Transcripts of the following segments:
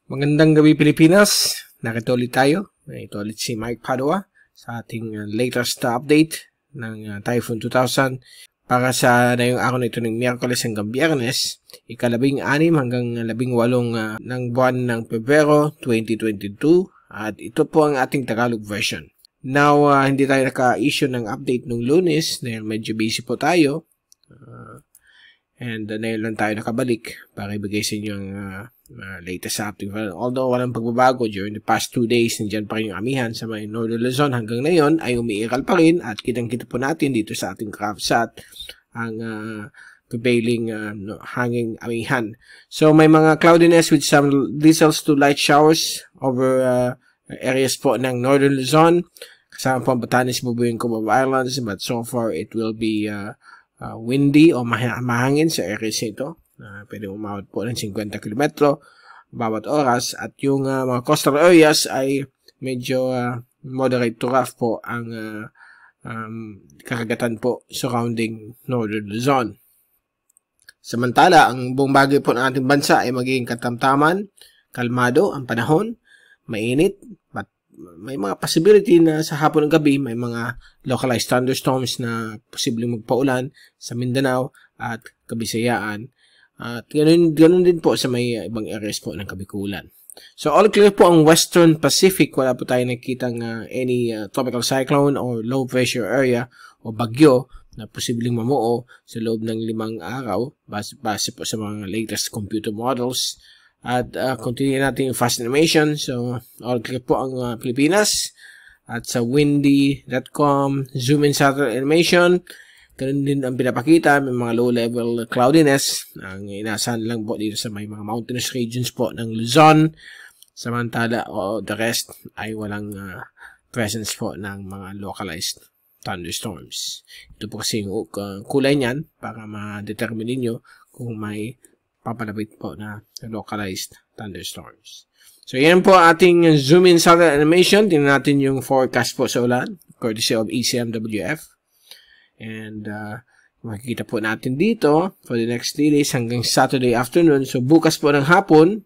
Magandang gabi Pilipinas, nakita ulit tayo. Ito ulit si Mike Padua sa ating latest update ng Typhoon 2000 para sa ngayong araw na ito ng Miyerkules hanggang Biyernes, ika-18 hanggang 18 ng buwan ng Pebrero 2022 at ito po ang ating Tagalog version. Now, hindi tayo naka-issue ng update nung Lunes dahil medyo busy po tayo. And ngayon lang tayo nakabalik para ibigay sa inyo ang latest update. Although walang pagbabago during the past 2 days, nandiyan pa rin yung amihan sa may Northern Luzon hanggang ngayon ay umiiral pa rin at kitang-kita po natin dito sa ating CraftSat ang prevailing hanging amihan. So may mga cloudiness with some drizzles to light showers over areas po ng Northern Luzon. Kasama po ang Batanes, Bubuyan, Cubao Islands, but so far it will be windy o mahangin sa areas ito. Pwede umabot po ng 50 km bawat oras at yung mga coastal areas ay medyo moderate to rough po ang karagatan po surrounding Northern Luzon. Samantala, ang buong bagay po ng ating bansa ay magiging katamtaman, kalmado ang panahon, mainit, but may mga possibility na sa hapon ng gabi may mga localized thunderstorms na posibleng magpaulan sa Mindanao at Kabisayaan. At ganun din po sa may ibang areas po ng Kabikulan. So all clear po ang Western Pacific. Wala po tayo nakikitang any tropical cyclone or low pressure area o bagyo na posibleng mamuo sa loob ng 5 araw base po sa mga latest computer models. At continue natin yung fast animation. So all clear po ang Pilipinas. At sa windy.com, zoom in satellite animation. Ganun din ang pinapakita, may mga low-level cloudiness. Ang inasahan lang po dito sa may mga mountainous regions po ng Luzon. Samantala, the rest ay walang presence po ng mga localized thunderstorms. Ito po kasi yung kulay niyan para ma-determine niyo kung may papalapit po na localized thunderstorms. So, yan po ating zoom-in satellite animation. Tingnan natin yung forecast po sa ulan, courtesy of ECMWF. And makikita po natin dito for the next 3 days hanggang Saturday afternoon. So bukas po ng hapon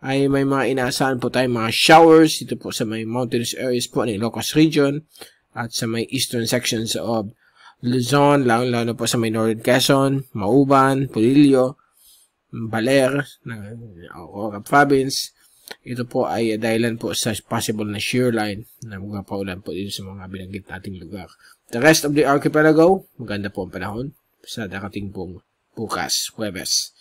ay may mga inaasahan po tayong mga showers dito po sa may mountainous areas po ng Ilocos region at sa may eastern sections of Luzon, lalo po sa may Northern Quezon, Mauban, Polillo, Baler, Aurora Province. Ito po ay dahilan po sa possible na shear line na mga paulan po dito sa mga binanggit nating lugar. The rest of the archipelago, maganda po ang panahon sa darating pong bukas, Huwebes.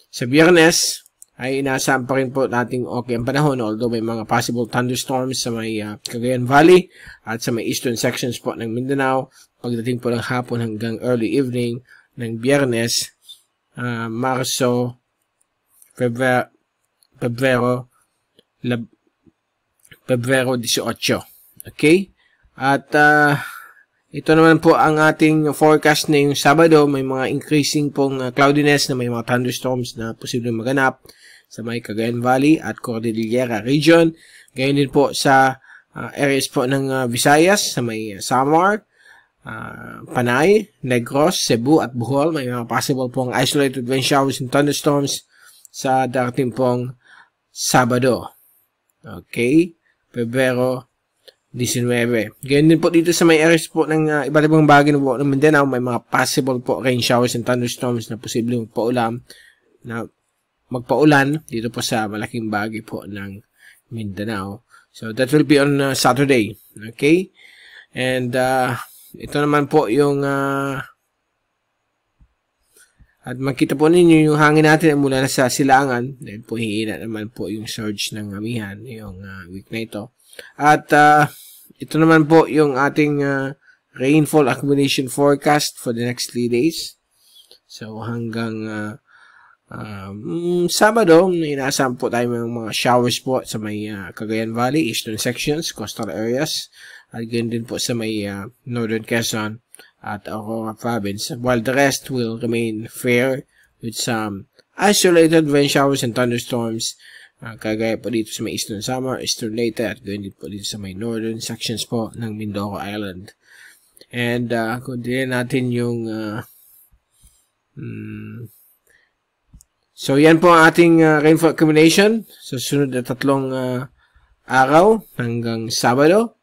Sa Biyernes, ay inaasahan pa rin po nating okay ang panahon although may mga possible thunderstorms sa may Cagayan Valley at sa may eastern sections po ng Mindanao pagdating po ng hapon hanggang early evening ng Biyernes, Marso, Pebrero 18. Okay? At ito naman po ang ating forecast na yung Sabado. May mga increasing pong cloudiness na may mga thunderstorms na posibleng maganap sa may Cagayan Valley at Cordillera region. Gayon din po sa areas po ng Visayas, sa may Samar, Panay, Negros, Cebu at Bohol. May mga possible pong isolated rain showers and thunderstorms sa darating pong Sabado. Okay? Pebrero 19. Ganyan din po dito sa may areas po ng iba't ibang bagay ng Mindanao, may mga possible po rain showers and thunderstorms na posibleng magpaulan dito po sa malaking bagay po ng Mindanao. So that will be on Saturday. Okay? And ito naman po yung at makita po ninyo yung hangin natin mula na sa silangan dahil po hihina naman po yung surge ng amihan yung week na ito. At ito naman po yung ating rainfall accumulation forecast for the next 3 days. So hanggang Sabado, inaasahan po tayo ng mga showers po sa may Cagayan Valley, eastern sections, coastal areas. At ganyan din po sa may Northern Quezon at Aurora Province. While the rest will remain fair with some isolated rain showers and thunderstorms. Kagaya po dito sa may Eastern Samar, Eastern Leyte, at ganyan din po dito sa may Northern sections po ng Mindoro Island. And kung din natin yung So, yan po ang ating rainfall accumulation sa sunod na 3 araw hanggang Sabado.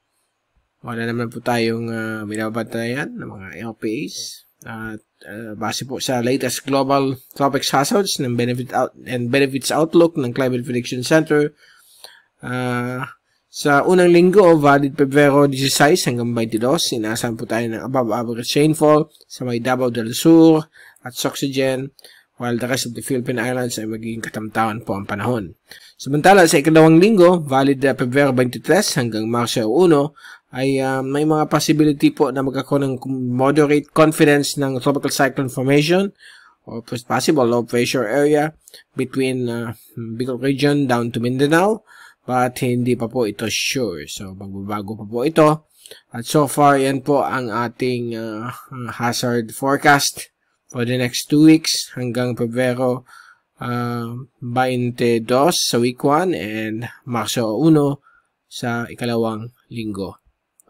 Wala naman po tayong binabantayan ng mga LPAs. At base po sa latest global tropics hazards ng benefits outlook ng Climate Prediction Center, sa unang linggo, valid Pebrero 16 hanggang 22, inaasahan po tayo ng above average rainfall sa may Davao del Sur at Soxygen, while the rest of the Philippine Islands ay magiging katamtaman po ang panahon. Samantala, sa ikalawang linggo, valid Pebrero 23 hanggang Marso 1, ay may mga possibility po na magkakaroon ng moderate confidence ng tropical cyclone formation or possible low pressure area between Bicol region down to Mindanao, but hindi pa po ito sure. So, magbabago pa po ito. At so far, yan po ang ating hazard forecast for the next 2 weeks hanggang Pebrero 22 sa week 1 and Marso 1 sa ikalawang linggo.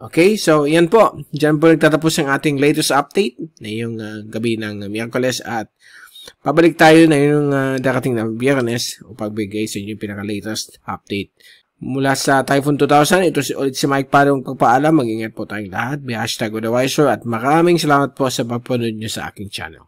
Okay, so yan po. Diyan po nagtatapos ang ating latest update na yung gabi ng Miyerkules at pabalik tayo na yung darating na Biyernes o pagbigay sa inyo yung pinaka-latest update. Mula sa Typhoon 2000, ito ulit si Mike Padong pagpaalam. Mag-ingat po tayong lahat. Be #WeTheWiser at maraming salamat po sa pagpanood nyo sa aking channel.